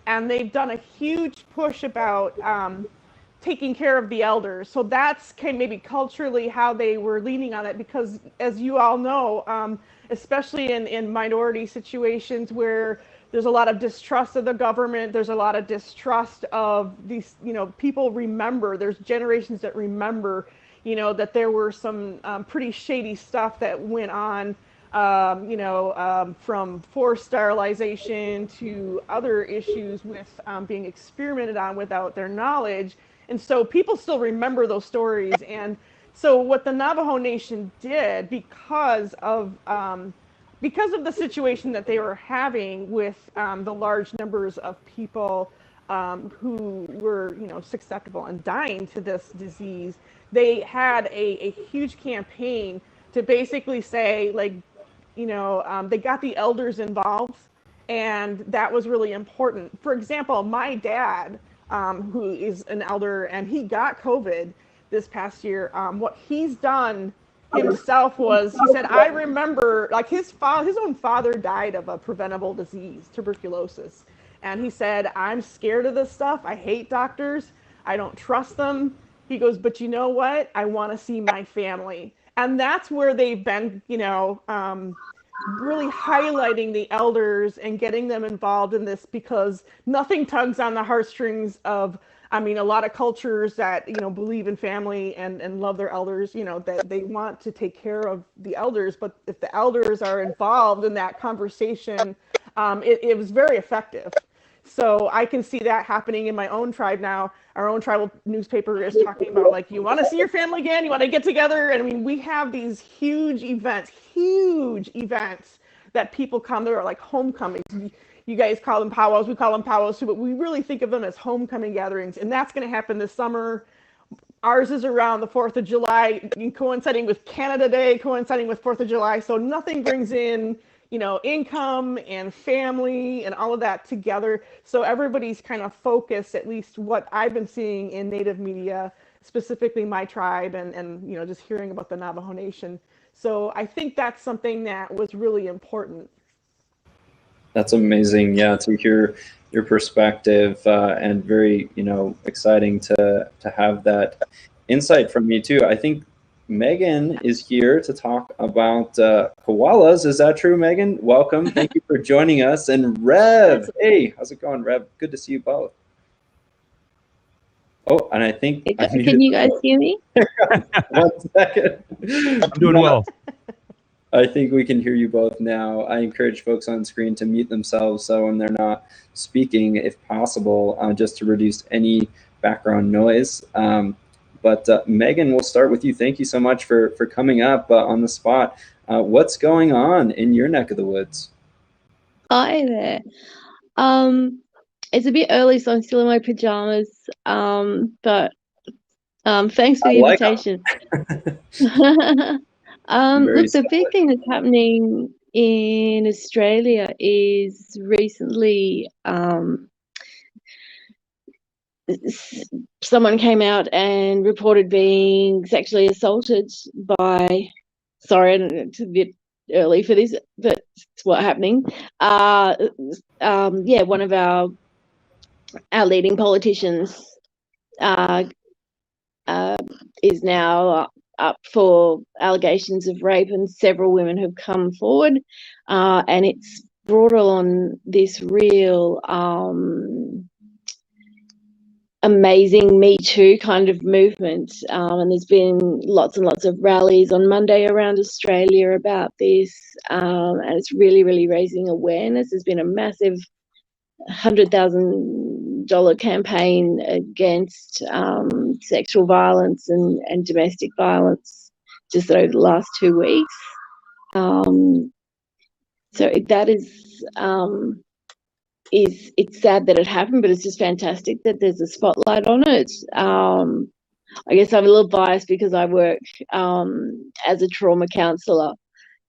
and they've done a huge push about taking care of the elders. So that's kind of maybe culturally how they were leaning on it, because as you all know, especially in minority situations where there's a lot of distrust of the government, there's a lot of distrust of these, people remember, there's generations that remember, that there were some pretty shady stuff that went on, from forced sterilization to other issues with being experimented on without their knowledge. And so people still remember those stories. And so what the Navajo Nation did, because of the situation that they were having with the large numbers of people who were, susceptible and dying to this disease, they had a huge campaign to basically say, like, they got the elders involved, and that was really important. For example, my dad, who is an elder, and he got COVID this past year. What he's done himself was, he said, I remember, like, his own father died of a preventable disease, tuberculosis. And he said, I'm scared of this stuff. I hate doctors. I don't trust them. He goes, but you know what? I want to see my family. And that's where they've been, really highlighting the elders and getting them involved in this, because nothing tugs on the heartstrings of, a lot of cultures that, believe in family and love their elders, that they want to take care of the elders. But if the elders are involved in that conversation, it was very effective. So I can see that happening in my own tribe now. Our own tribal newspaper is talking about, like, you want to see your family again? You want to get together? And we have these huge events that people come. They're like homecomings. You guys call them powwows. We call them powwows too, but we really think of them as homecoming gatherings. And that's going to happen this summer. Ours is around the 4th of July, coinciding with Canada Day, coinciding with 4th of July. So nothing brings in, income and family and all of that together. So everybody's kind of focused, at least what I've been seeing in Native media, specifically my tribe, and just hearing about the Navajo Nation. So I think that's something that was really important. That's amazing, yeah, to hear your perspective, and very, exciting to have that insight from you too. I think Megan is here to talk about koalas. Is that true, Megan? Welcome. Thank you for joining us. And Rev, hey, how's it going, Rev? Good to see you both. Oh, and I think can you guys hear me? 1 second. I'm doing well. I think we can hear you both now. I encourage folks on screen to mute themselves so when they're not speaking, if possible, just to reduce any background noise. But Megan, we'll start with you. Thank you so much for coming up on the spot. What's going on in your neck of the woods? Hi there. It's a bit early, so I'm still in my pajamas. But thanks for the invitation. Look, the big thing that's happening in Australia is recently someone came out and reported being sexually assaulted by, sorry, it's a bit early for this, but it's what's happening. One of our leading politicians is now up for allegations of rape, and several women have come forward, and it's brought on this real amazing Me Too kind of movement, and there's been lots and lots of rallies on Monday around Australia about this, and it's really, really raising awareness. There's been a massive $100,000 campaign against sexual violence and domestic violence just over the last 2 weeks. So that is it's sad that it happened, but it's just fantastic that there's a spotlight on it. I guess I'm a little biased because I work as a trauma counsellor,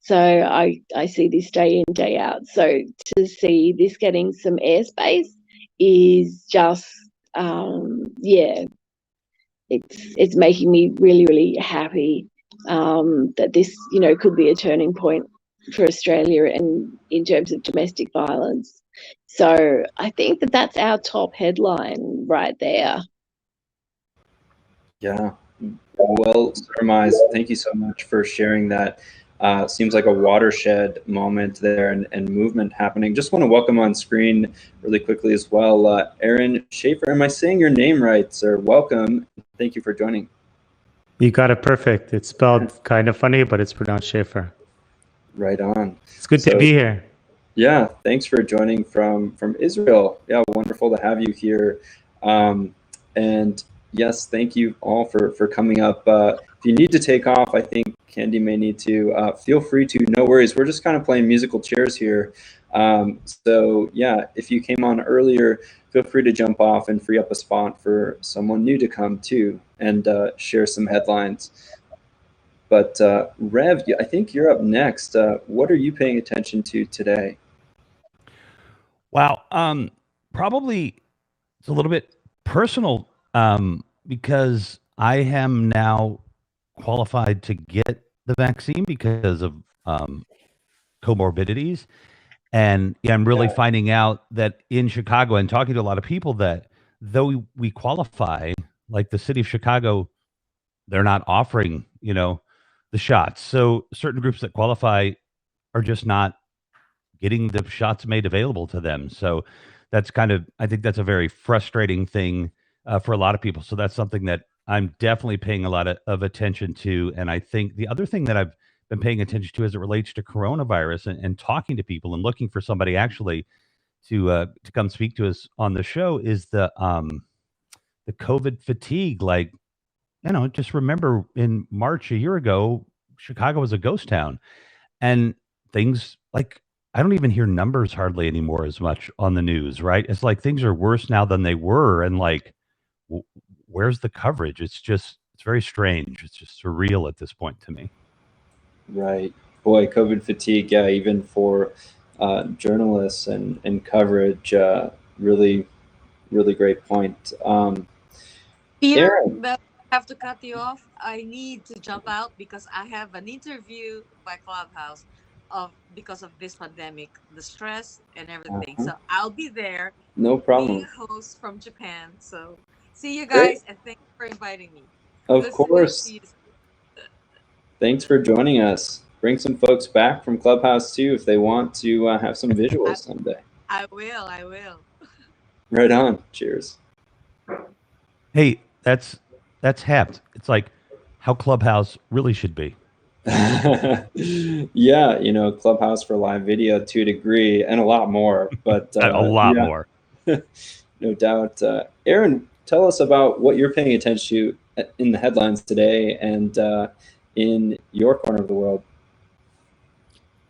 so I see this day in, day out. So to see this getting some airspace is just it's making me really, really happy that this could be a turning point for Australia and in terms of domestic violence. So I think that that's our top headline right there. Yeah, well surmised. Thank you so much for sharing that. Seems like a watershed moment there and movement happening. Just want to welcome on screen really quickly as well, Aaron Schaefer. Am I saying your name right, sir? Welcome. Thank you for joining. You got it perfect. It's spelled kind of funny, but it's pronounced Schaefer. Right on. It's good to be here. Yeah, thanks for joining from Israel. Yeah, wonderful to have you here. And yes, thank you all for coming up. If you need to take off, I think Candy may need to. Feel free to. No worries. We're just kind of playing musical chairs here. So yeah, if you came on earlier, feel free to jump off and free up a spot for someone new to come too and share some headlines. But Rev, I think you're up next. What are you paying attention to today? Wow. Probably it's a little bit personal because I am now qualified to get the vaccine because of comorbidities. And yeah, I'm really finding out that in Chicago and talking to a lot of people that though we qualify, like the city of Chicago, they're not offering, the shots. So certain groups that qualify are just not getting the shots made available to them. So that's I think that's a very frustrating thing for a lot of people. So that's something that I'm definitely paying a lot of attention to. And I think the other thing that I've been paying attention to as it relates to coronavirus and talking to people and looking for somebody actually to come speak to us on the show is the COVID fatigue. Like, just remember in March a year ago, Chicago was a ghost town, and things like I don't even hear numbers hardly anymore as much on the news, right? It's like things are worse now than they were, and like, where's the coverage? It's very strange. It's just surreal at this point to me. Right, boy, COVID fatigue. Yeah, even for journalists and coverage. Really, really great point. Peter, Aaron. but I have to cut you off. I need to jump out because I have an interview by Clubhouse because of this pandemic, the stress and everything. So I'll be there. No problem. Being a host from Japan. So see you guys, and thanks for inviting me. Of course. Thanks for joining us. Bring some folks back from Clubhouse too if they want to have some visuals someday. I will. Right on. Cheers. Hey, that's Hapt. It's like how Clubhouse really should be. Yeah, Clubhouse for live video to a degree and a lot more, but a lot more. No doubt. Aaron, tell us about what you're paying attention to in the headlines today and in your corner of the world.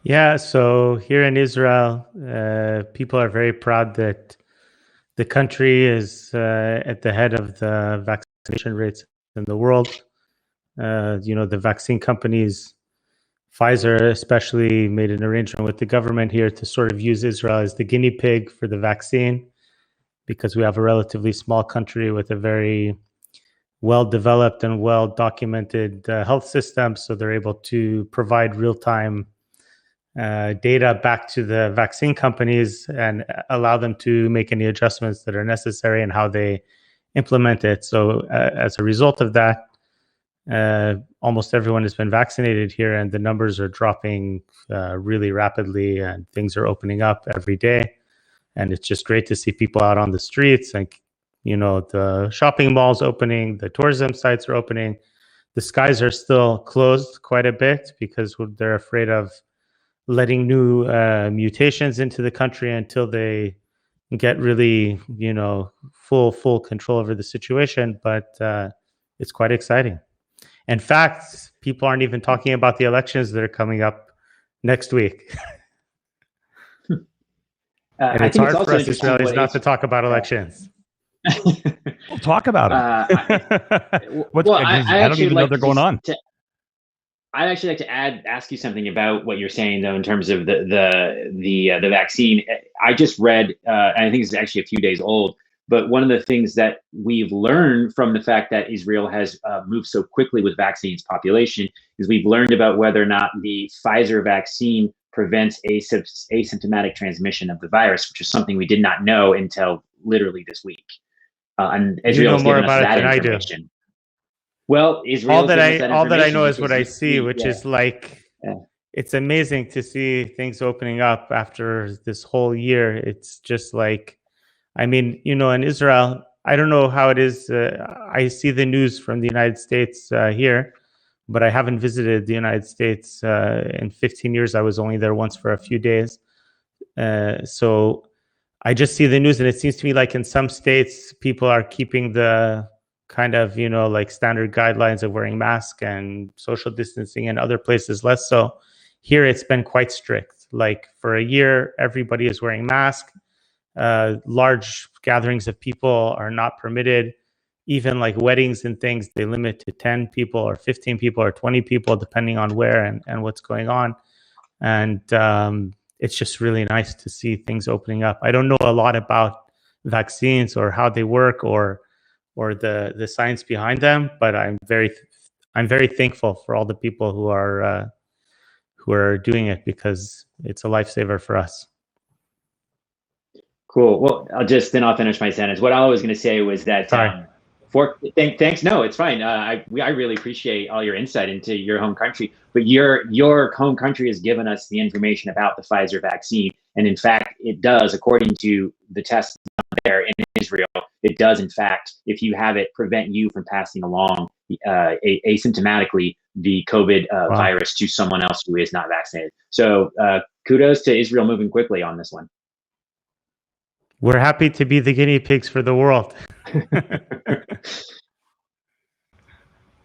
Yeah, so here in Israel, people are very proud that the country is at the head of the vaccination rates in the world. The vaccine companies, Pfizer especially, made an arrangement with the government here to sort of use Israel as the guinea pig for the vaccine because we have a relatively small country with a very well-developed and well-documented health system. So they're able to provide real-time data back to the vaccine companies and allow them to make any adjustments that are necessary and how they implement it. So as a result of that, almost everyone has been vaccinated here, and the numbers are dropping really rapidly, and things are opening up every day. And it's just great to see people out on the streets, and the shopping malls opening, the tourism sites are opening. The skies are still closed quite a bit because they're afraid of letting new mutations into the country until they get really, full control over the situation. But it's quite exciting. In fact, people aren't even talking about the elections that are coming up next week. And it's hard for us Israelis not to talk about elections. We'll talk about them. I don't even know they're going on. I'd actually like to ask you something about what you're saying, though, in terms of the vaccine. I just read, and I think it's actually a few days old, but one of the things that we've learned from the fact that Israel has moved so quickly with vaccines population is we've learned about whether or not the Pfizer vaccine prevents asymptomatic transmission of the virus, which is something we did not know until literally this week. And Israel has more given us about it that than I do. information. Well, Israel All that I know is what I see, which yeah. is like, Yeah. it's amazing to see things opening up after this whole year. It's just like, I mean, you know, in Israel, I don't know how it is. I see the news from the United States here, but I haven't visited the United States in 15 years. I was only there once for a few days. So I just see the news, and it seems to me like in some states, people are keeping the kind of, you know, like standard guidelines of wearing masks and social distancing, and other places less so. Here, it's been quite strict. Like for a year, everybody is wearing masks. Large gatherings of people are not permitted. Even like weddings and things, they limit to 10 people or 15 people or 20 people, depending on where and what's going on. And it's just really nice to see things opening up. I don't know a lot about vaccines or how they work or the science behind them, but I'm very thankful for all the people who are doing it, because it's a lifesaver for us. Cool. Well, I'll finish my sentence. What I was going to say was that thanks. No, it's fine. I really appreciate all your insight into your home country, but your home country has given us the information about the Pfizer vaccine, and in fact, it does, according to the tests there in Israel, it does in fact, if you have it, prevent you from passing along asymptomatically the COVID virus to someone else who is not vaccinated. So kudos to Israel moving quickly on this one. We're happy to be the guinea pigs for the world.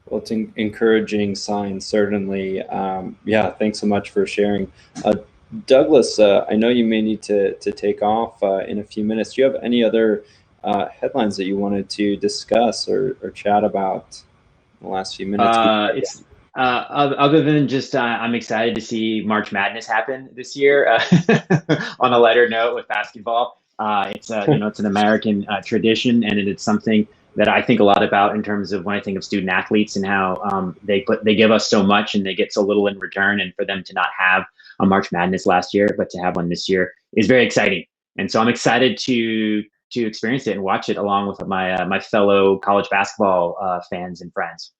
Well, it's an encouraging sign, certainly. Yeah, thanks so much for sharing. Douglas, I know you may need to take off in a few minutes. Do you have any other headlines that you wanted to discuss or chat about in the last few minutes? Other than just, I'm excited to see March Madness happen this year. On a lighter note with basketball, it's an American tradition, and it's something that I think a lot about in terms of when I think of student athletes and how they give us so much and they get so little in return. And for them to not have a March Madness last year, but to have one this year is very exciting. And so I'm excited to experience it and watch it along with my fellow college basketball fans and friends.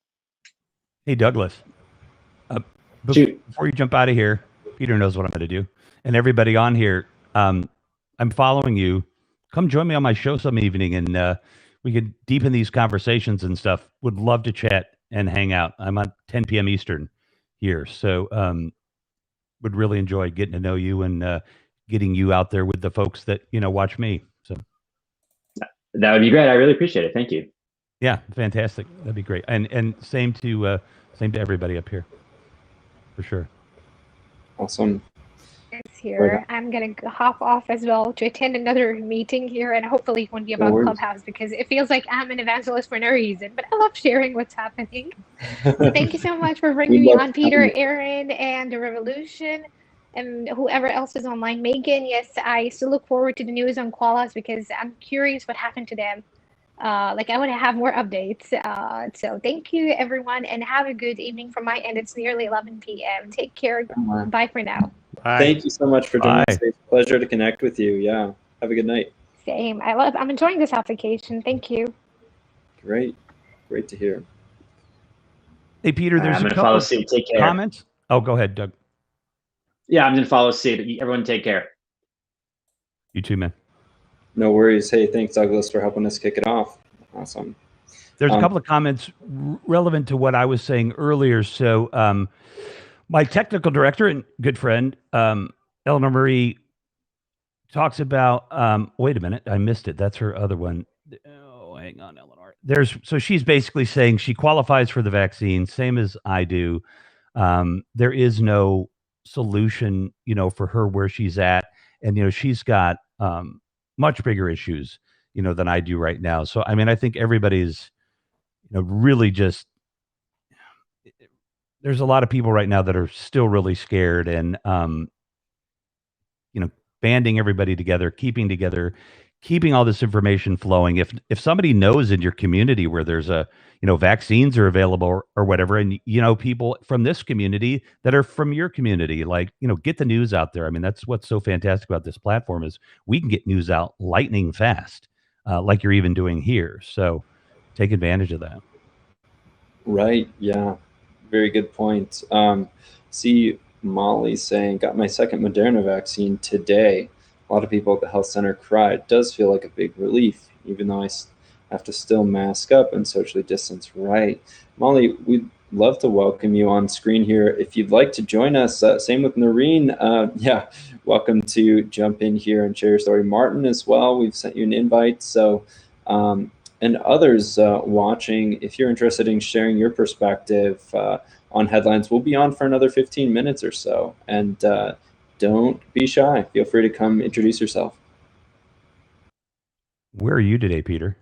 Hey, Douglas, before you jump out of here, Peter knows what I'm going to do. And everybody on here, I'm following you. Come join me on my show some evening, and we could deepen these conversations and stuff. Would love to chat and hang out. I'm on 10 p.m. Eastern here. So would really enjoy getting to know you and getting you out there with the folks that, watch me. So that would be great. I really appreciate it. Thank you. Yeah, fantastic. That'd be great. And same to everybody up here, for sure. Awesome. Here, I'm gonna hop off as well to attend another meeting here, and hopefully it won't be about Clubhouse, because it feels like I'm an evangelist for no reason. But I love sharing what's happening. So thank you so much for bringing me on, Peter, Aaron, and the Revolution, and whoever else is online. Megan, yes, I still look forward to the news on Qualas, because I'm curious what happened to them. I want to have more updates. So thank you, everyone, and have a good evening from my end. It's nearly 11 p.m. Take care. Bye for now. Bye. Thank you so much for joining us. It's a pleasure to connect with you. Yeah. Have a good night. Same. I'm enjoying this application. Thank you. Great to hear. Hey, Peter, there's a couple of comments. Oh, go ahead, Doug. Yeah, I'm going to follow suit. Everyone take care. You too, man. No worries. Hey, thanks, Douglas, for helping us kick it off. Awesome. There's a couple of comments relevant to what I was saying earlier. So my technical director and good friend, Eleanor Marie, talks about, wait a minute, I missed it. That's her other one. Oh, hang on, Eleanor. So she's basically saying she qualifies for the vaccine, same as I do. There is no solution, for her where she's at. And, she's got much bigger issues, than I do right now. So, I think everybody's, really just, there's a lot of people right now that are still really scared, and, banding everybody together, keeping together, keeping all this information flowing. If somebody knows in your community where there's a, vaccines are available or whatever, and people from this community that are from your community, like, get the news out there. I mean, that's what's so fantastic about this platform is we can get news out lightning fast, like you're even doing here. So take advantage of that. Right. Yeah. Very good point. See, Molly saying, got my second Moderna vaccine today. A lot of people at the health center cried. It does feel like a big relief, even though I have to still mask up and socially distance. Right. Molly, we'd love to welcome you on screen here. If you'd like to join us, same with Noreen. Yeah, welcome to jump in here and share your story. Martin as well, we've sent you an invite. So, and others watching, if you're interested in sharing your perspective on headlines, we'll be on for another 15 minutes or so. And don't be shy. Feel free to come introduce yourself. Where are you today, Peter?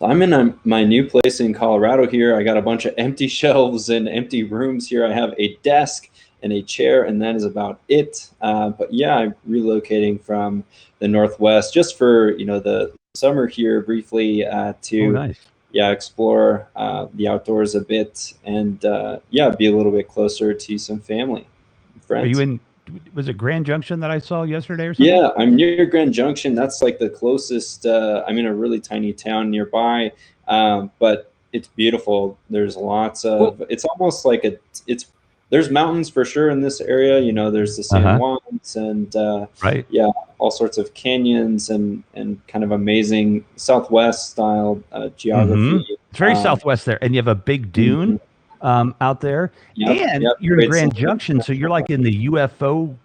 I'm in my new place in Colorado here. I got a bunch of empty shelves and empty rooms here. I have a desk and a chair, and that is about it. But yeah, I'm relocating from the Northwest just for, the summer here briefly to nice. Explore the outdoors a bit and be a little bit closer to some family and friends. Are you in, was it Grand Junction that I saw yesterday or something? Yeah, I'm near Grand Junction. That's like the closest. I'm in a really tiny town nearby, but it's beautiful. There's lots of, it's almost like there's mountains for sure in this area. There's the San Juans and right. Yeah, all sorts of canyons and kind of amazing Southwest style geography. It's very Southwest there, and you have a big dune out there, and you're in Grand Junction, so you're like in the UFO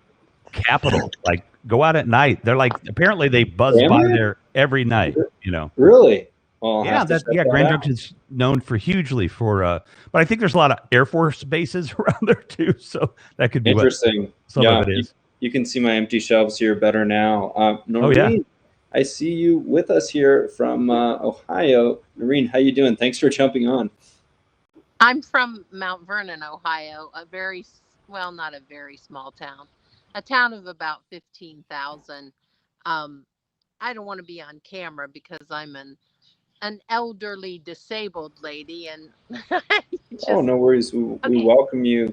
capital. Like, go out at night. They're like, apparently they buzz by there every night. Really? Well, Grand Junction's known for hugely for, but I think there's a lot of Air Force bases around there too. So that could be interesting. Some of it is. You can see my empty shelves here better now. Noreen, I see you with us here from Ohio. Noreen, how you doing? Thanks for jumping on. I'm from Mount Vernon, Ohio, not a very small town, a town of about 15,000. I don't want to be on camera because I'm an elderly disabled lady, and no worries. We welcome you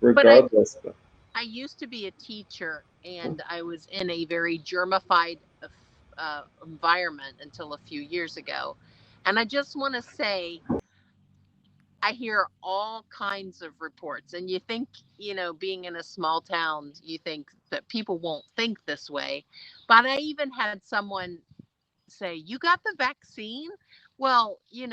regardless. But I used to be a teacher, and I was in a very germified environment until a few years ago. And I just want to say, I hear all kinds of reports, and you think, being in a small town, you think that people won't think this way. But I even had someone say, you got the vaccine? Well, you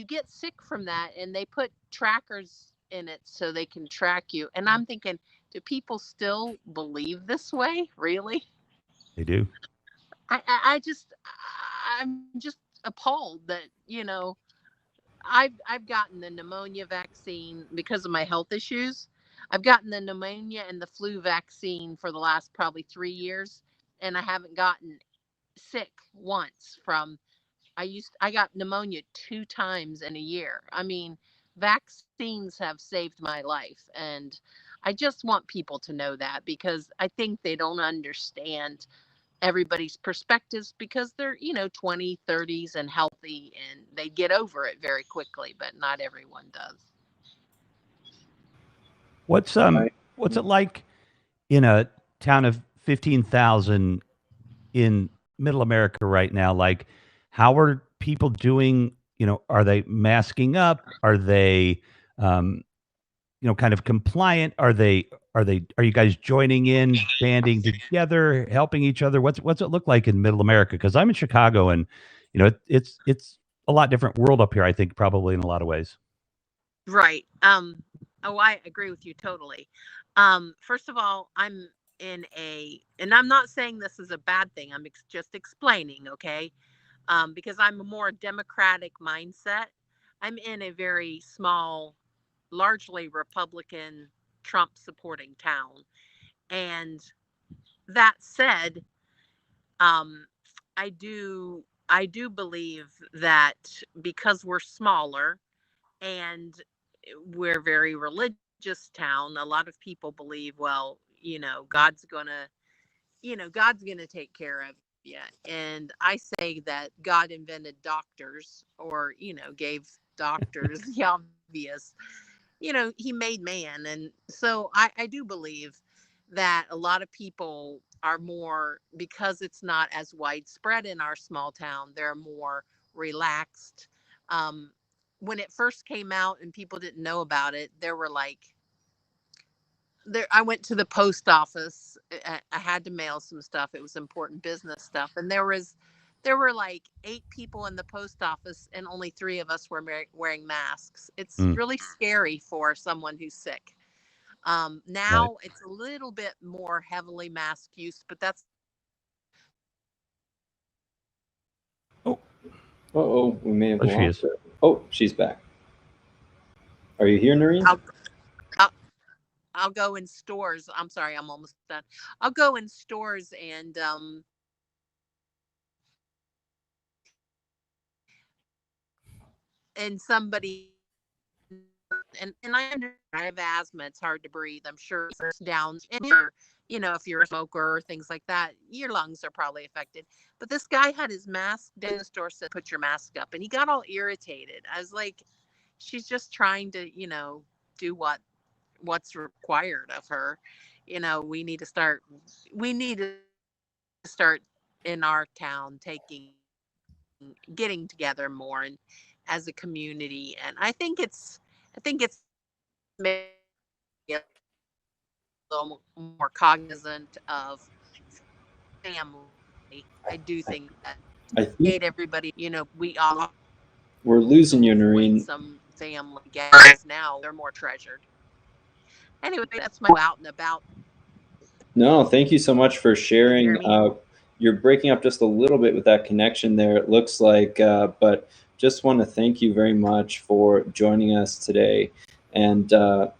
get sick from that, and they put trackers in it so they can track you. And I'm thinking, do people still believe this way? Really? They do. I'm just appalled that, I've gotten the pneumonia vaccine because of my health issues. I've gotten the pneumonia and the flu vaccine for the last probably 3 years, and I haven't gotten sick once I got pneumonia 2 times in a year. I mean, vaccines have saved my life, and I just want people to know that, because I think they don't understand everybody's perspectives, because they're 20, 30s and healthy, and they get over it very quickly, but not everyone does. What's it like in a town of 15,000 in middle America right now? Like, how are people doing? Are they masking up? Are they kind of compliant? Are you guys joining in, banding together, helping each other? What's it look like in middle America? Because I'm in Chicago, and it's a lot different world up here, I think, probably in a lot of ways. Right. I agree with you totally. First of all, I'm in and I'm not saying this is a bad thing. I'm just explaining, okay? Because I'm a more democratic mindset. I'm in a very small, largely Republican, Trump supporting town. And that said, I do believe that because we're smaller and we're a very religious town, a lot of people believe, well, God's gonna take care of Philadelphia. And I say that God invented doctors, or, gave doctors the obvious. He made man. And so I do believe that a lot of people are more, because it's not as widespread in our small town, they're more relaxed. When it first came out and people didn't know about it, there were like, I went to the post office. I had to mail some stuff. It was important business stuff. And there were like 8 people in the post office, and only 3 of us were wearing masks. It's really scary for someone who's sick. Now it's a little bit more heavily mask use, but that's. Oh, we may have lost her. Oh, she's back. Are you here, Noreen? I'll go in stores. I'm sorry, I'm almost done. I'll go in stores and somebody, and I have asthma. It's hard to breathe. I'm sure it's down. And if you're a smoker or things like that, your lungs are probably affected. But this guy had his mask down. The store said, "Put your mask up," and he got all irritated. I was like, she's just trying to, do what's required of her. We need to start in our town getting together more and as a community. And I think it's maybe a little more cognizant of family. I do think that everybody, we all, we're losing you, Noreen. Some family gatherings now, they're more treasured. Anyway, that's my out and about. No, thank you so much for sharing. You're breaking up just a little bit with that connection there, it looks like, but just want to thank you very much for joining us today and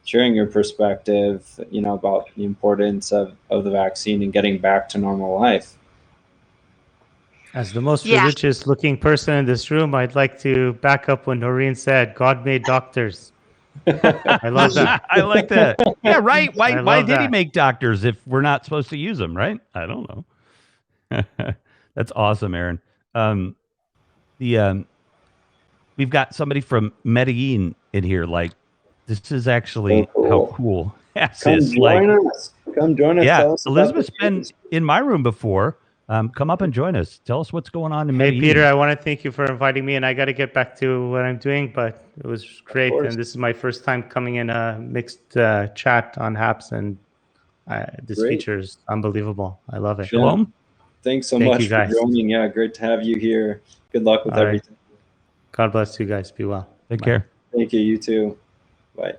sharing your perspective, about the importance of the vaccine and getting back to normal life. As the most religious looking person in this room, I'd like to back up when Noreen said, God made doctors. I love that. I like that. Yeah, right. Why did he make doctors if we're not supposed to use them, right? I don't know. That's awesome, Aaron. We've got somebody from Medellin in here. Like, this is actually how cool Haps is. Come join us. Yeah, Elizabeth's been in my room before. Come up and join us. Tell us what's going on in Medellin. Hey, Peter, I want to thank you for inviting me, and I got to get back to what I'm doing, but it was great. And this is my first time coming in a mixed chat on Haps, and this feature is unbelievable. I love it. Shalom. Thanks so much for joining. Yeah, great to have you here. Good luck with everything. God bless you guys. Be well. Take care. Thank you. You too. Bye.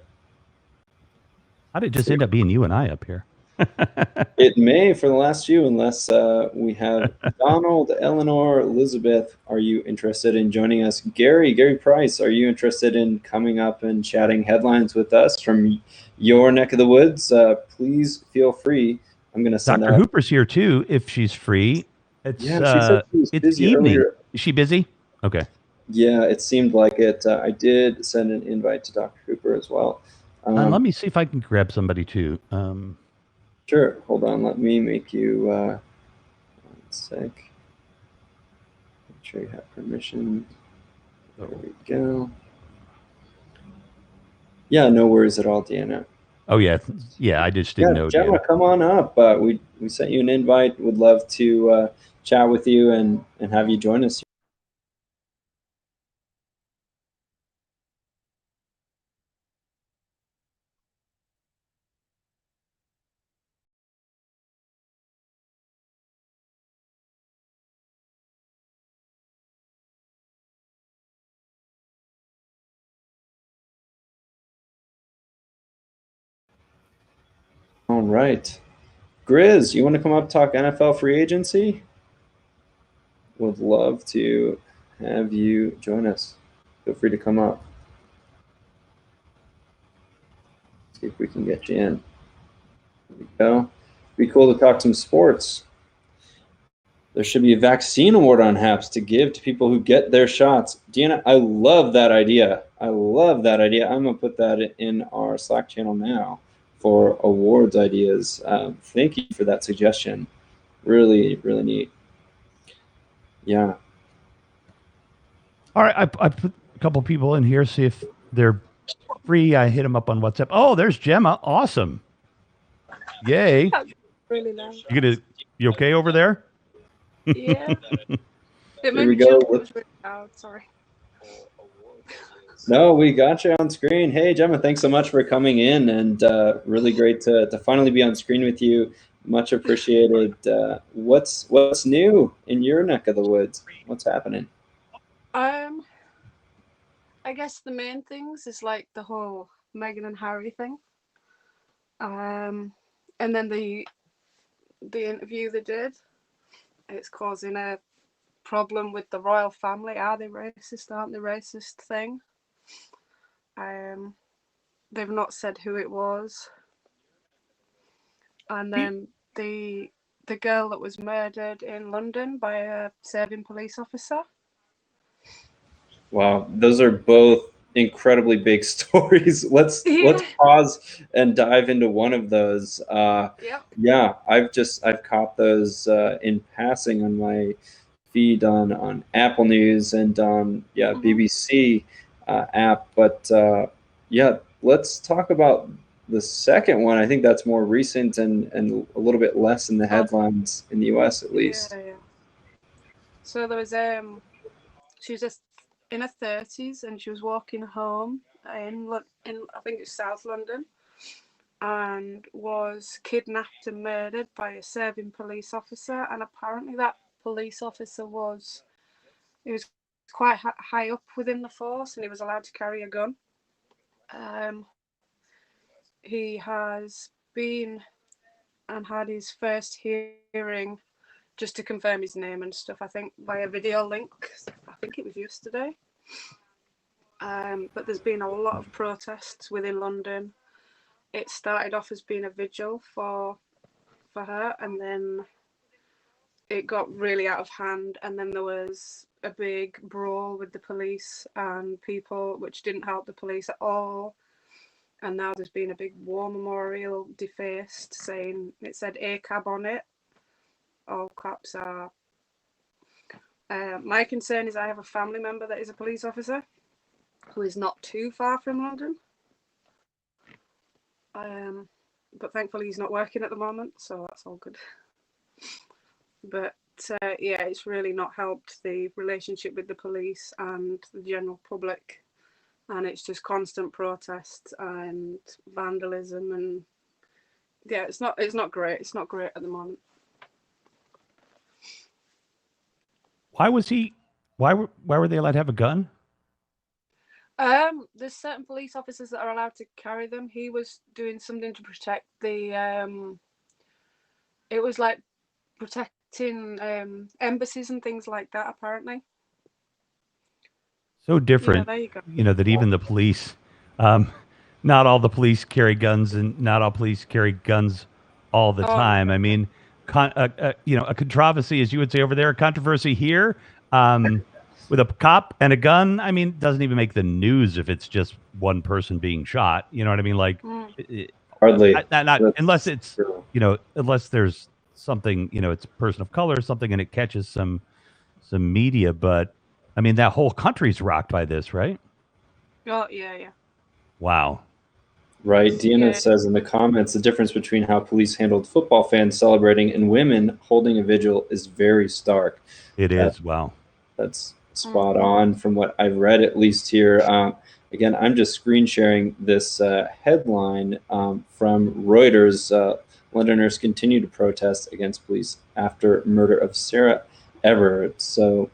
How did it just end up being you and I up here? It may for the last few, unless we have Donald, Eleanor, Elizabeth. Are you interested in joining us? Gary Price, are you interested in coming up and chatting headlines with us from your neck of the woods? Please feel free. I'm going to send Dr. Hooper's here too, if she's free. It's, she said she was busy evening. Earlier. Is she busy? Okay. Yeah, it seemed like it. I did send an invite to Dr. Hooper as well. Let me see if I can grab somebody too. Sure. Hold on. Let me make you 1 sec. Make sure you have permission. There we go. Yeah, no worries at all, Deanna. Oh, yeah. Yeah, I just didn't know. Gemma, come on up. We sent you an invite. Would love to chat with you and have you join us. All right. Grizz, you want to come up talk NFL free agency? Would love to have you join us. Feel free to come up. See if we can get you in. There we go. Be cool to talk some sports. There should be a vaccine award on Haps to give to people who get their shots. Deanna, I love that idea. I'm going to put that in our Slack channel now for awards ideas. Thank you for that suggestion. Really, really neat. Yeah. All right, I put a couple people in here, see if they're free. I hit them up on WhatsApp. Oh, there's Gemma. Awesome. Yay. Really nice. You okay over there? Yeah. It made we me go. jump. It was really loud. Sorry. No, we got you on screen. Hey, Gemma, thanks so much for coming in, and really great to finally be on screen with you. Much appreciated. What's new in your neck of the woods? What's happening? I guess the main things is like the whole Meghan and Harry thing. And then the interview they did. It's causing a problem with the royal family. Are they racist? Aren't they racist thing? They've not said who it was. And then the girl that was murdered in London by a serving police officer. Wow, those are both incredibly big stories. Let's pause and dive into one of those. Yeah, I've caught those in passing on my feed on Apple News and on BBC app. But yeah, let's talk about the second one. I think that's more recent and a little bit less in the headlines in the US at least. Yeah. So there was she was just in her 30s and she was walking home in I think it's South London, and was kidnapped and murdered by a serving police officer. And apparently that police officer was quite high up within the force, and he was allowed to carry a gun. He has been and had his first hearing, just to confirm his name and stuff, I think via video link. I think it was yesterday. But there's been a lot of protests within London. It started off as being a vigil for her, and then it got really out of hand, and then there was a big brawl with the police and people, which didn't help the police at all. And now there's been a big war memorial defaced, saying it said ACAB on it. All caps are. My concern is I have a family member that is a police officer who is not too far from London. But thankfully he's not working at the moment, so that's all good. But yeah, it's really not helped the relationship with the police and the general public. And it's just constant protests and vandalism, and yeah, it's not great. It's not great at the moment. Why were they allowed to have a gun? There's certain police officers that are allowed to carry them. He was doing something to protect the it was like protecting embassies and things like that, apparently. So different, there you go. That even the police, not all the police carry guns, and not all police carry guns all the time. I mean, a controversy, as you would say over there, a controversy here, with a cop and a gun. I mean, doesn't even make the news if it's just one person being shot. You know what I mean? Like, hardly. Not unless it's unless there's something, it's a person of color or something, and it catches some media, but. I mean, that whole country's rocked by this, right? Oh, yeah. Wow. Right. Deanna says in the comments, the difference between how police handled football fans celebrating and women holding a vigil is very stark. It is. Wow. That's spot on from what I've read, at least here. Again, I'm just screen sharing this headline from Reuters. Londoners continue to protest against police after murder of Sarah Everard. So,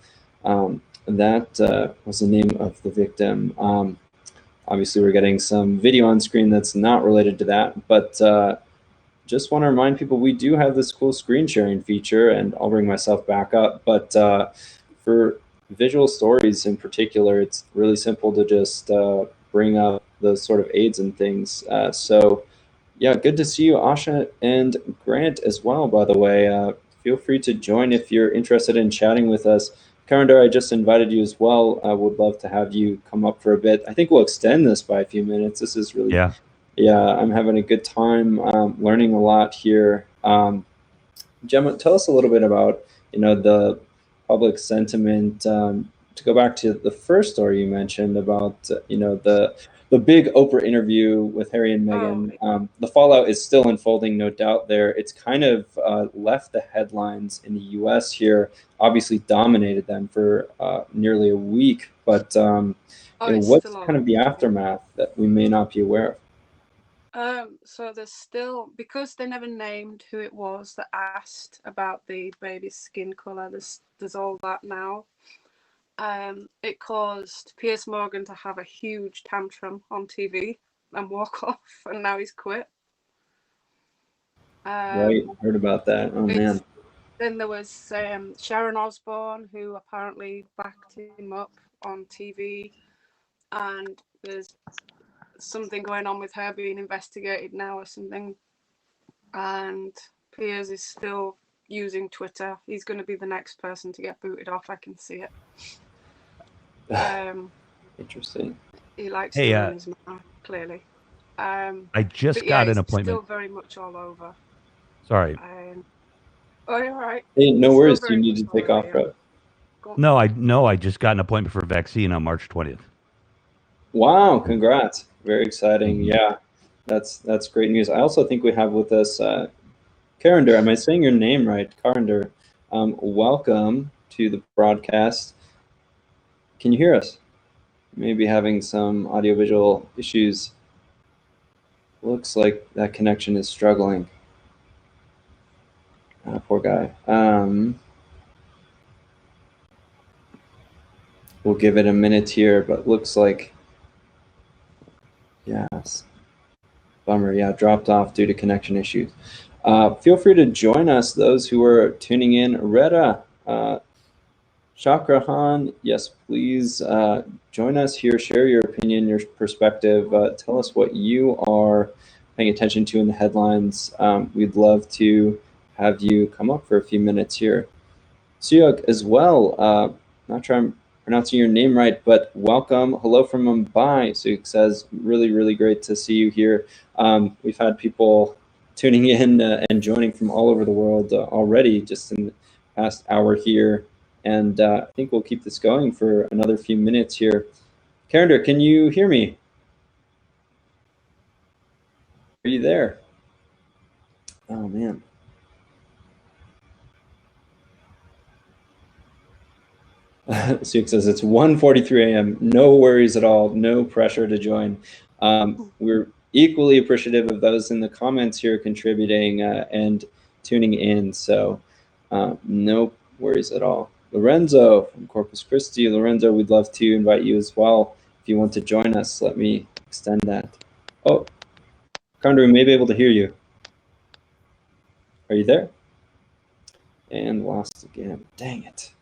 that was the name of the victim. Obviously, we're getting some video on screen that's not related to that, but just want to remind people we do have this cool screen sharing feature, and I'll bring myself back up. But for visual stories in particular, it's really simple to just bring up those sort of aids and things. So, yeah, good to see you, Asha and Grant, as well, by the way. Feel free to join if you're interested in chatting with us. Karandar, I just invited you as well. I would love to have you come up for a bit. I think we'll extend this by a few minutes. This is really, yeah, I'm having a good time learning a lot here. Gemma, tell us a little bit about, the public sentiment. To go back to the first story you mentioned about, the big Oprah interview with Harry and Meghan, the fallout is still unfolding, no doubt there. It's kind of left the headlines in the US here, obviously dominated them for nearly a week. But what's kind of the aftermath that we may not be aware of? So there's still, because they never named who it was that asked about the baby's skin color, there's all that now. It caused Piers Morgan to have a huge tantrum on TV and walk off, and now he's quit. Right, heard about that. Oh man. Then there was Sharon Osbourne, who apparently backed him up on TV, and there's something going on with her being investigated now or something. And Piers is still using Twitter. He's going to be the next person to get booted off. I can see it. Interesting. He likes to run his mouth, clearly. I just got an appointment. Still very much all over. Sorry. Oh, you're right. Hey, no worries. You need to take off, bro. No, I just got an appointment for a vaccine on March 20th. Wow, congrats. Very exciting. Yeah, that's great news. I also think we have with us Carinder. Am I saying your name right? Carinder. Welcome to the broadcast. Can you hear us? Maybe having some audiovisual issues. Looks like that connection is struggling. Poor guy. We'll give it a minute here, but looks like, yes, bummer. Yeah, dropped off due to connection issues. Feel free to join us, those who are tuning in. Retta, Chakrahan, yes, please join us here. Share your opinion, your perspective. Tell us what you are paying attention to in the headlines. We'd love to have you come up for a few minutes here. Suyog as well. Not sure I'm pronouncing your name right, but welcome. Hello from Mumbai. Suyog says, really, really great to see you here. We've had people tuning in and joining from all over the world already just in the past hour here. And I think we'll keep this going for another few minutes here. Carinder, can you hear me? Are you there? Oh, man. Suyuk says it's 1:43 a.m. No worries at all. No pressure to join. We're equally appreciative of those in the comments here contributing and tuning in. So no worries at all. Lorenzo from Corpus Christi. Lorenzo, we'd love to invite you as well. If you want to join us, let me extend that. Oh, Carinder, we may be able to hear you. Are you there? And lost again. Dang it.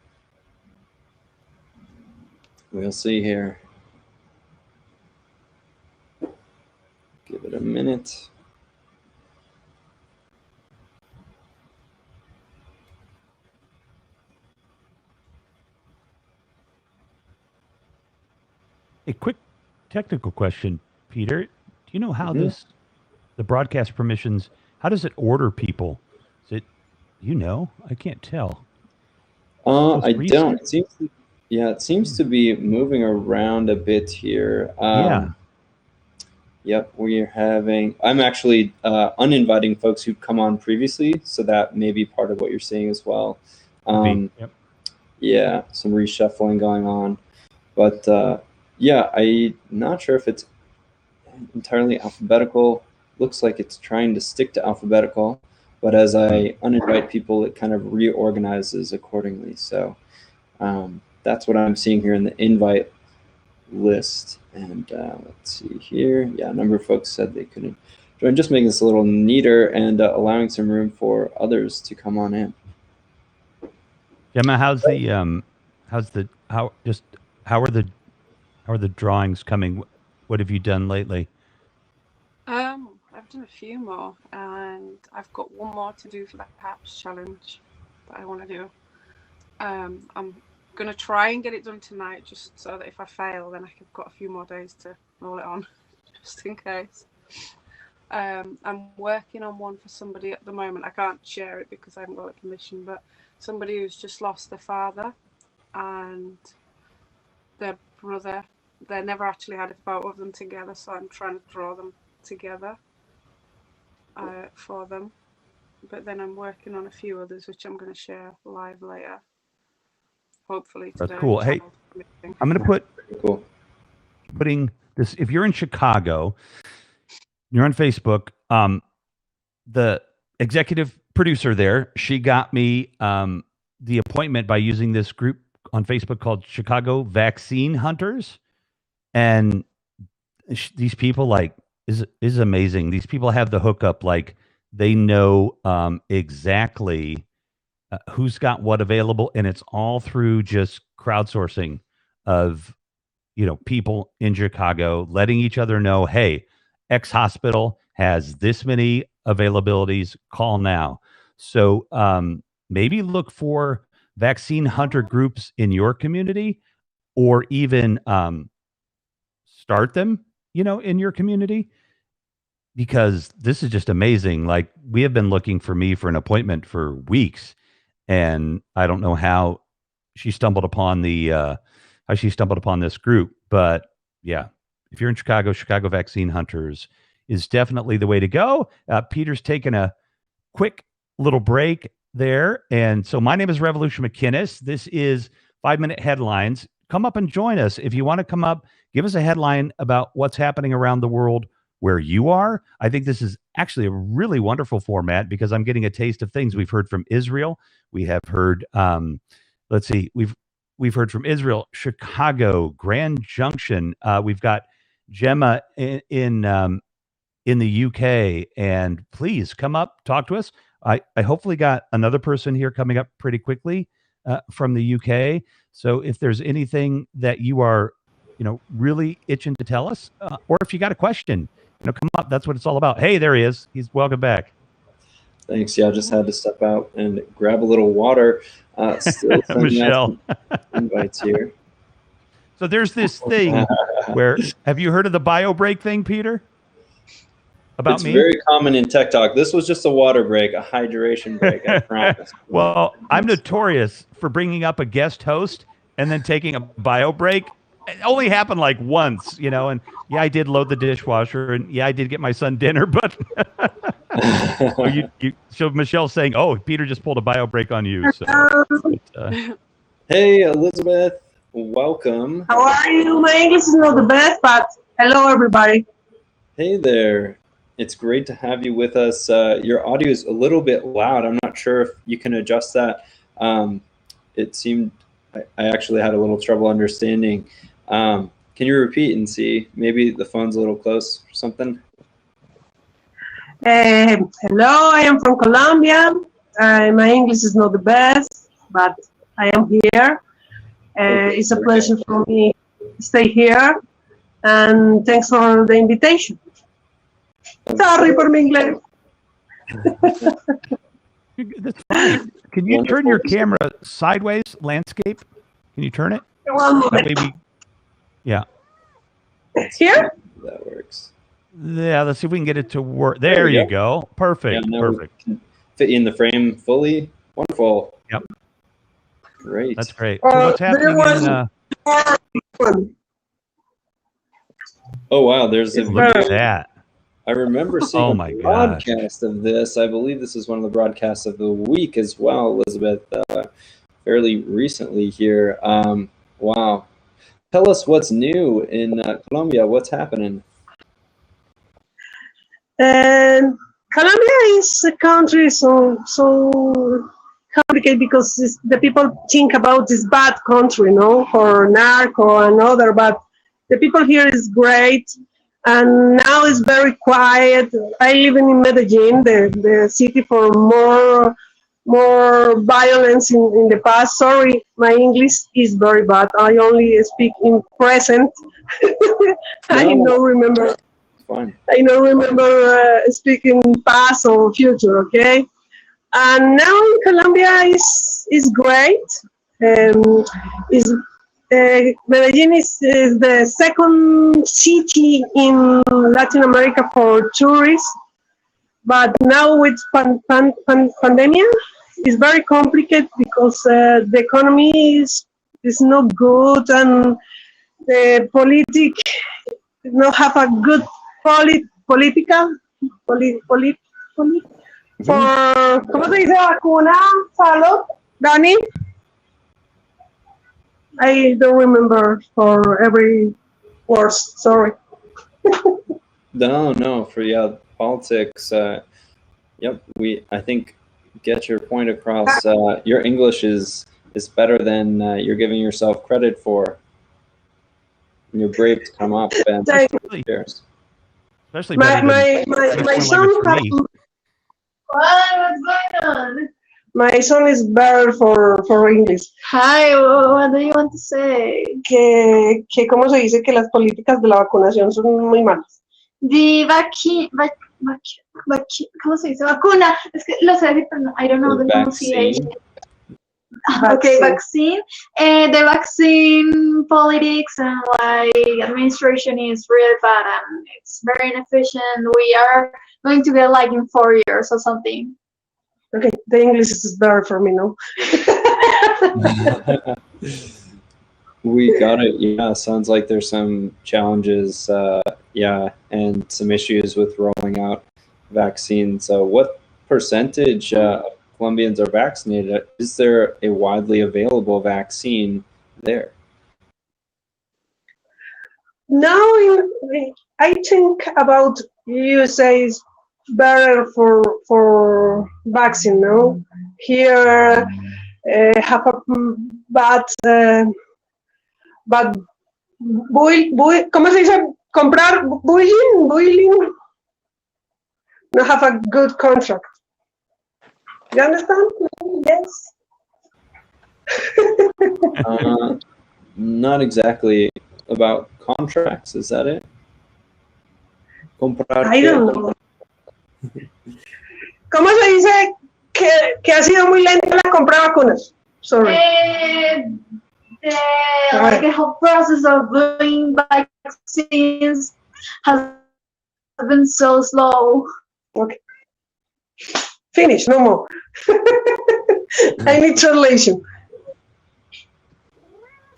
We'll see here. Give it a minute. A quick technical question, Peter. Do you know how the broadcast permissions, how does it order people? Is it, I can't tell. I don't. It seems to be moving around a bit here. Yep, I'm actually uninviting folks who've come on previously, so that may be part of what you're seeing as well. Yeah, some reshuffling going on. But I'm not sure if it's entirely alphabetical. Looks like it's trying to stick to alphabetical, but as I uninvite people, it kind of reorganizes accordingly. So that's what I'm seeing here in the invite list. And let's see here. Yeah, a number of folks said they couldn't join. Just making this a little neater and allowing some room for others to come on in. Gemma, how are the drawings coming? What have you done lately? I've done a few more, and I've got one more to do for the HAPS challenge that I want to do. I'm going to try and get it done tonight, just so that if I fail, then I've got a few more days to roll it on, just in case. I'm working on one for somebody at the moment. I can't share it because I haven't got a permission, but somebody who's just lost their father and their brother. They never actually had a photo of them together, so I'm trying to draw them together for them. But then I'm working on a few others, which I'm going to share live later. Hopefully today. That's cool. Hey, I'm going to putting this, if you're in Chicago, you're on Facebook, the executive producer there, she got me the appointment by using this group on Facebook called Chicago Vaccine Hunters. And these people, like, is amazing. These people have the hookup, like they know exactly who's got what available, and it's all through just crowdsourcing of, you know, people in Chicago letting each other know, hey, X hospital has this many availabilities, call now. So maybe look for vaccine hunter groups in your community, or even start them, you know, in your community, because this is just amazing. Like, we have been looking for me for an appointment for weeks, and I don't know how she stumbled upon this group. But yeah, if you're in Chicago, Chicago Vaccine Hunters is definitely the way to go. Peter's taking a quick little break there. And so my name is Revolution McKinnis. This is 5-Minute Headlines. Come up and join us. If you want to come up, give us a headline about what's happening around the world where you are. I think this is actually a really wonderful format because I'm getting a taste of things. We've heard from Israel. We have heard, let's see, we've heard from Israel, Chicago, Grand Junction. We've got Gemma in the UK. And please come up, talk to us. I hopefully got another person here coming up pretty quickly from the UK. So if there's anything that you are, you know, really itching to tell us, or if you got a question, you know, come up. That's what it's all about. Hey, there he is. He's welcome back. Thanks. Yeah, I just had to step out and grab a little water. Still Michelle invites here. So there's this thing where, have you heard of the bio break thing, Peter? About it's me? Very common in Tech Talk. This was just a water break, a hydration break, I promise. Well, I'm notorious for bringing up a guest host and then taking a bio break. It only happened like once, you know, and yeah, I did load the dishwasher, and yeah, I did get my son dinner, but so Michelle's saying, oh, Peter just pulled a bio break on you. So, hey, Elizabeth, welcome. How are you? My English is not the best, but hello, everybody. Hey there. It's great to have you with us. Your audio is a little bit loud. I'm not sure if you can adjust that. It seemed I actually had a little trouble understanding. Can you repeat and see? Maybe the phone's a little close or something. Hello, I am from Colombia. My English is not the best, but I am here. It's a pleasure for me to stay here. And thanks for the invitation. Sorry for my English. That's fine. Can you turn your camera sideways, landscape? Can you turn it? One moment. Yeah. Here? That works. Yeah, let's see if we can get it to work. There you go. Perfect. Yeah, perfect. Fit you in the frame fully. Wonderful. Yep. Great. That's great. So what's happening in... Oh, wow. There's a Look at that. I remember seeing a broadcast of this. I believe this is one of the broadcasts of the week as well, Elizabeth, fairly recently here. Wow. Tell us what's new in Colombia. What's happening? Colombia is a country so complicated because the people think about this bad country, no, for narco and other, but the people here is great. And now it's very quiet. I live in Medellin, the city for more violence in the past. Sorry, my English is very bad. I only speak in present. I don't remember. Fine. I don't remember speaking past or future. Okay. And now in Colombia is great. Medellin is the second city in Latin America for tourists, but now with pandemic, is very complicated because the economy is not good and the politic not have a good political for ¿cómo se dice vacuna? Salud, Danny? I don't remember for every word. Sorry. No, for politics. Yep, I think get your point across. Your English is better than you're giving yourself credit for. And you're brave to come up and cheers. Especially My son has, What's going on? my son is better for English. Hi, what do you want to say? Que ¿cómo se dice? Que las políticas de la vacunación son muy malas. The ¿cómo se dice? Vacuna. Es que lo sé decir, pero I don't know the pronunciation. Okay, vaccine. The vaccine politics and like administration is really bad and it's very inefficient. We are going to get like in 4 years or something. Okay, the English is better for me, no? We got it. Yeah, sounds like there's some challenges. And some issues with rolling out vaccines. So, what percentage of Colombians are vaccinated? Is there a widely available vaccine there? Now, I think about USA is better for vaccine, no? Here have a bad ¿cómo se dice? Comprar bullying, no have a good contract. You understand? Yes. Not exactly about contracts. Is that it? Comprar I don't know. ¿Cómo se dice que ha sido muy lenta la compra de vacunas? Sorry. Like the whole process of doing vaccines has been so slow. Okay. Finish, no more. I need translation.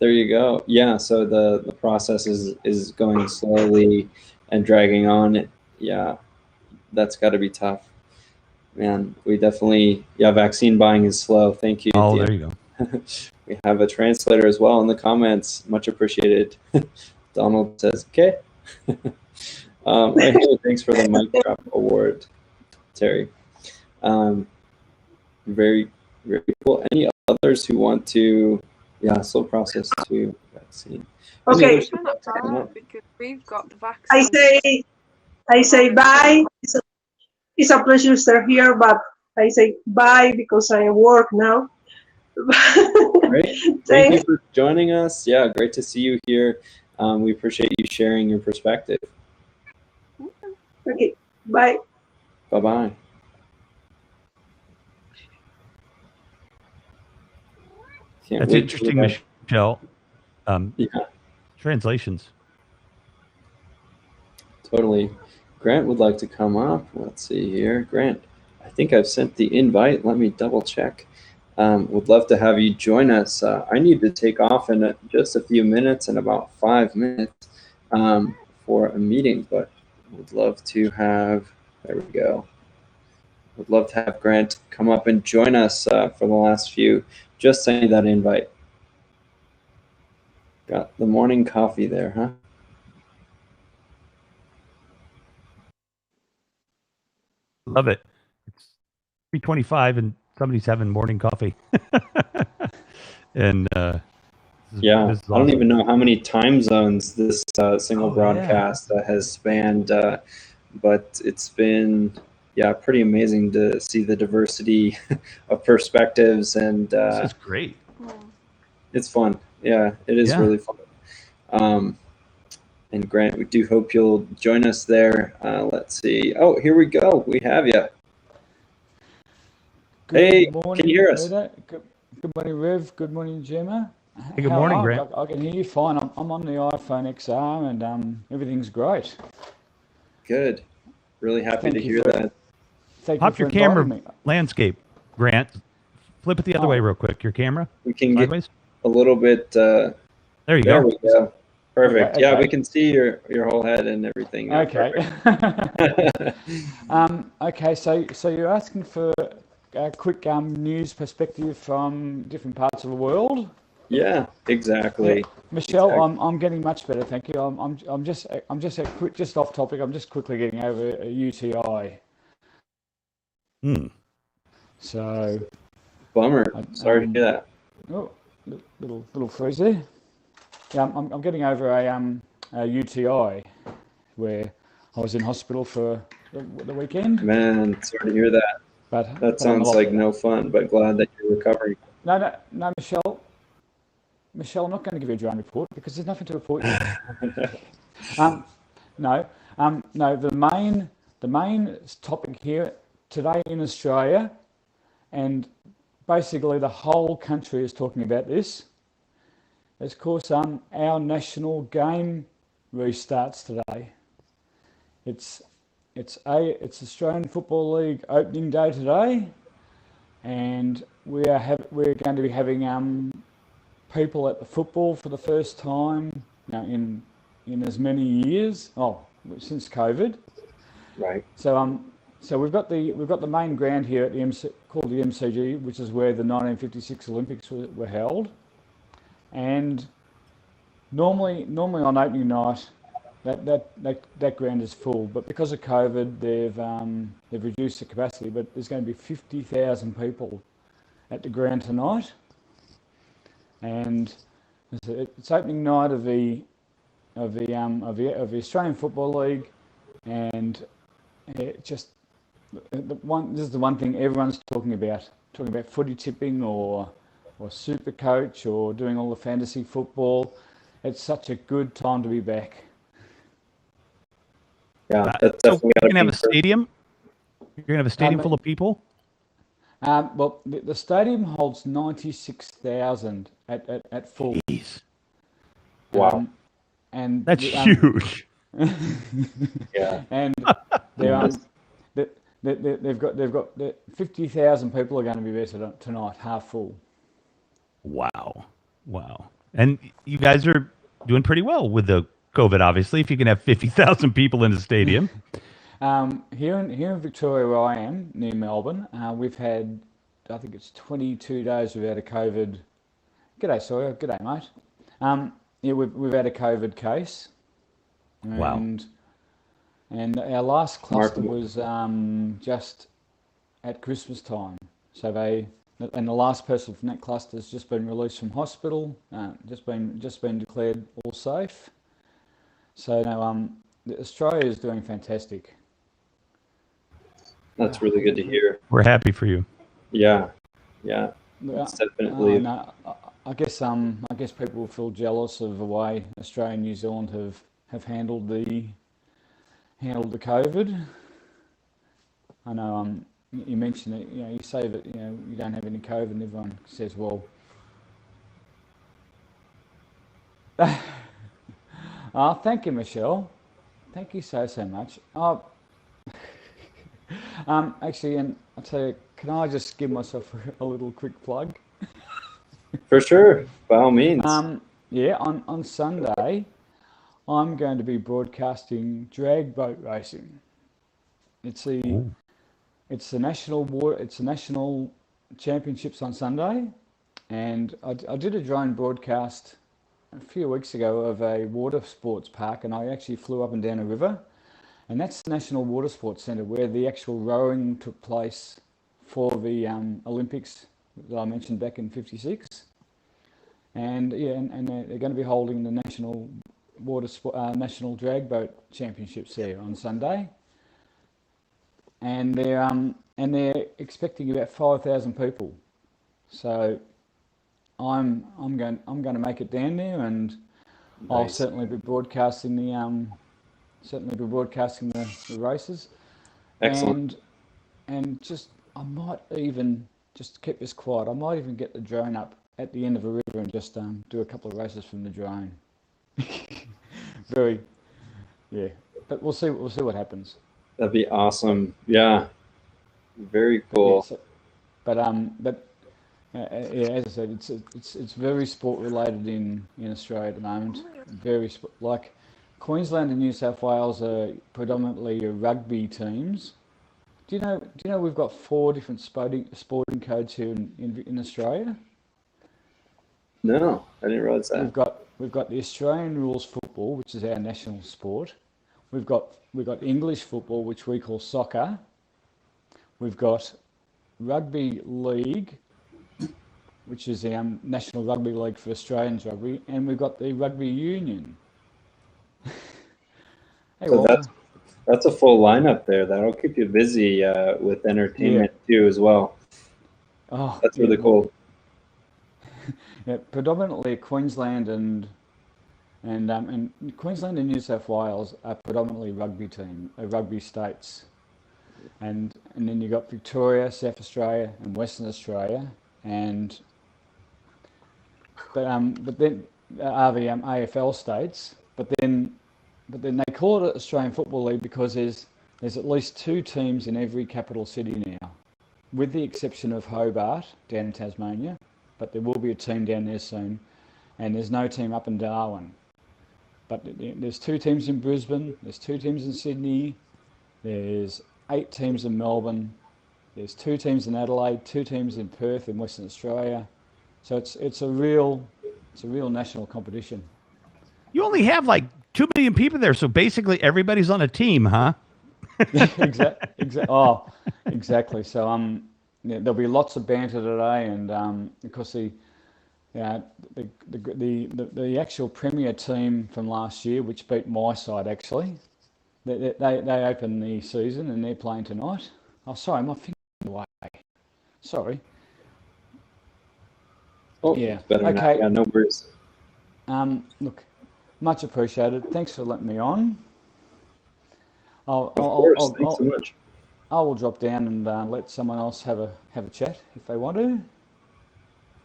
There you go. Yeah, so the process is going slowly and dragging on. Yeah, that's got to be tough. Man, we definitely, vaccine buying is slow. Thank you. Oh, Dia. there you go. We have a translator as well in the comments. Much appreciated. Donald says, okay. Right here, thanks for the mic drop award, Terry. Very, very cool. Any others who want to, slow process to vaccine? Okay. Because we've got the vaccine. I say bye. It's a pleasure to stay here, but I say bye because I work now. Great. Thank you for joining us. Yeah, great to see you here. We appreciate you sharing your perspective. Okay, bye. Bye-bye. That's interesting, Michelle. Translations. Totally. Grant would like to come up. Let's see here. Grant, I think I've sent the invite. Let me double check. Would love to have you join us. I need to take off in just a few minutes, in about 5 minutes, for a meeting, but would love to have, there we go. Would love to have Grant come up and join us for the last few. Just sending that invite. Got the morning coffee there, huh? Love it. It's 3:25 and somebody's having morning coffee. And I don't even know how many time zones this single broadcast has spanned, but it's been pretty amazing to see the diversity of perspectives, and this is great. It's fun. Yeah, it is really fun. And Grant, we do hope you'll join us there. Let's see. Oh, here we go. We have you. Hey, morning, can you hear us? Good morning, Rev. Good morning, Gemma. Hey, good morning, Grant. I can hear you fine. I'm on the iPhone XR and everything's great. Good. Really happy to hear that. Pop your camera landscape, Grant. Flip it the other way real quick. Your camera. We can sideways. get a little bit. There you There go. we go. Perfect. Okay, Yeah, okay. we can see your whole head and everything. now. Okay. Okay, so you're asking for a quick news perspective from different parts of the world. Yeah, exactly. Michelle, Exactly. I'm getting much better, thank you. I'm just just off topic. I'm just quickly getting over a UTI. So Bummer. Sorry to hear that. oh, little freeze there. Yeah, I'm getting over a UTI where I was in hospital for the weekend. Man, sorry to hear that. But That I'm a sounds lot like better. no fun, but glad that you're recovering. No, Michelle. Michelle, I'm not going to give you a drone report because there's nothing to report you. No, no. The main topic here today in Australia, and basically the whole country is talking about this. Is, of course, our national game restarts today. It's Australian Football League opening day today, and we're going to be having people at the football for the first time in as many years. Since COVID. Right. So we've got the main ground here at called the MCG, which is where the 1956 Olympics were held. And normally on opening night, that ground is full. But because of COVID, they've reduced the capacity. But there's going to be 50,000 people at the ground tonight. And it's opening night of the Australian Football League, and this is the one thing everyone's talking about footy tipping or super coach or doing all the fantasy football. It's such a good time to be back. Yeah, that's So definitely you're gonna have a gotta be stadium. You're gonna have a stadium full of people. Well, the stadium holds 96,000 at full. Jeez. Wow. And That's huge. Yeah. And they've got 50,000 people are going to be there tonight, half full. Wow. And you guys are doing pretty well with the COVID, obviously. If you can have 50,000 people in a stadium. Here in Victoria, where I am near Melbourne, we've had, I think it's 22 days without a COVID. G'day, Sawyer. G'day, mate. Yeah, we've had a COVID case. Wow. And our last cluster Remarkable. was just at Christmas time. So and the last person from that cluster has just been released from hospital, just been declared all safe. So now Australia is doing fantastic. That's really good to hear. We're happy for you. Yeah. It's definitely. No, I guess people will feel jealous of the way Australia and New Zealand have handled the COVID. I know you mentioned it. You say that you don't have any COVID, and everyone says, well. Thank you, Michelle. Thank you so much. Actually, and I'll tell you, can I just give myself a little quick plug? For sure, by all means. Yeah, on Sunday, I'm going to be broadcasting drag boat racing. It's the national championships on Sunday, and I did a drone broadcast a few weeks ago of a water sports park, and I actually flew up and down a river, and that's the National Water Sports Centre where the actual rowing took place for the Olympics that I mentioned back in '56. And yeah, and they're going to be holding the national national drag boat championships there on Sunday, and they're expecting about 5,000 people. So I'm going to make it down there, and nice. I'll certainly be broadcasting the races. Excellent. And I might even just keep this quiet. I might even get the drone up at the end of a river and just do a couple of races from the drone. Yeah. But we'll see what happens. That'd be awesome. Yeah. Very cool. But yeah, as I said, it's very sport related in Australia at the moment. Very like Queensland and New South Wales are predominantly rugby teams. Do you know we've got 4 different sporting codes here in Australia? No, I didn't realize that. We've got the Australian rules football, which is our national sport. We've got English football, which we call soccer. We've got rugby league, which is the National Rugby League for Australians rugby, and we've got the rugby union. Hey, So that's a full lineup there. That'll keep you busy with entertainment too as well. Oh, That's really cool. Yeah, predominantly Queensland and Queensland and New South Wales are predominantly rugby states, and then you got Victoria, South Australia, and Western Australia, but then are the AFL states, but then they call it Australian Football League because there's at least 2 teams in every capital city now, with the exception of Hobart down in Tasmania, but there will be a team down there soon, and there's no team up in Darwin. But there's 2 teams in Brisbane, there's 2 teams in Sydney, there's 8 teams in Melbourne, there's 2 teams in Adelaide, 2 teams in Perth in Western Australia. So it's a real national competition. You only have like 2 million people there, so basically everybody's on a team, huh? Exactly. So there'll be lots of banter today, and of course the actual premier team from last year, which beat my side actually, they open the season and they're playing tonight. Oh, sorry, my finger away. Sorry. Oh, yeah. It's better Okay. now. Yeah, no worries. Look, much appreciated. Thanks for letting me on. Of course. Thanks so much. I will drop down and let someone else have a chat if they want to.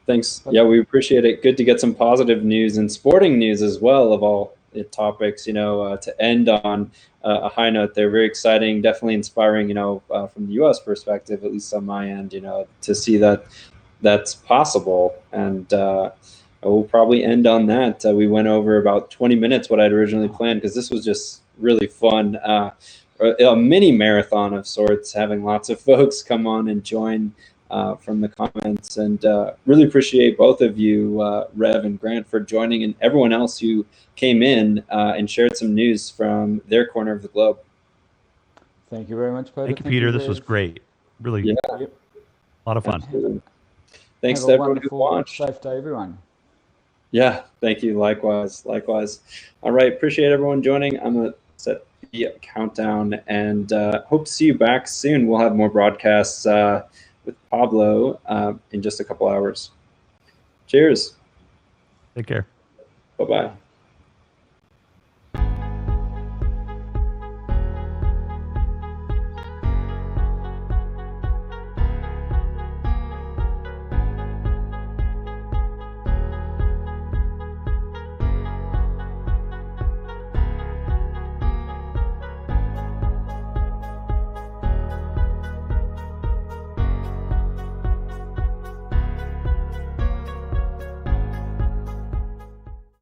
Thanks. Yeah, we appreciate it. Good to get some positive news and sporting news as well of all the topics, to end on a high note. They're very exciting, definitely inspiring, from the U.S. perspective, at least on my end, to see that that's possible. And we'll probably end on that. We went over about 20 minutes what I'd originally planned because this was just really fun. A mini marathon of sorts, having lots of folks come on and join from the comments, and really appreciate both of you, Rev and Grant, for joining, and everyone else who came in and shared some news from their corner of the globe. Thank you very much, Peter. Thank you, Peter. This was great. Really, a lot of fun. Thanks Have to a everyone who wonderful, watched. safe day, everyone. Yeah, thank you. Likewise. All right, appreciate everyone joining. I'm gonna set the countdown, and hope to see you back soon. We'll have more broadcasts with Pablo in just a couple hours. Cheers. Take care. Bye-bye.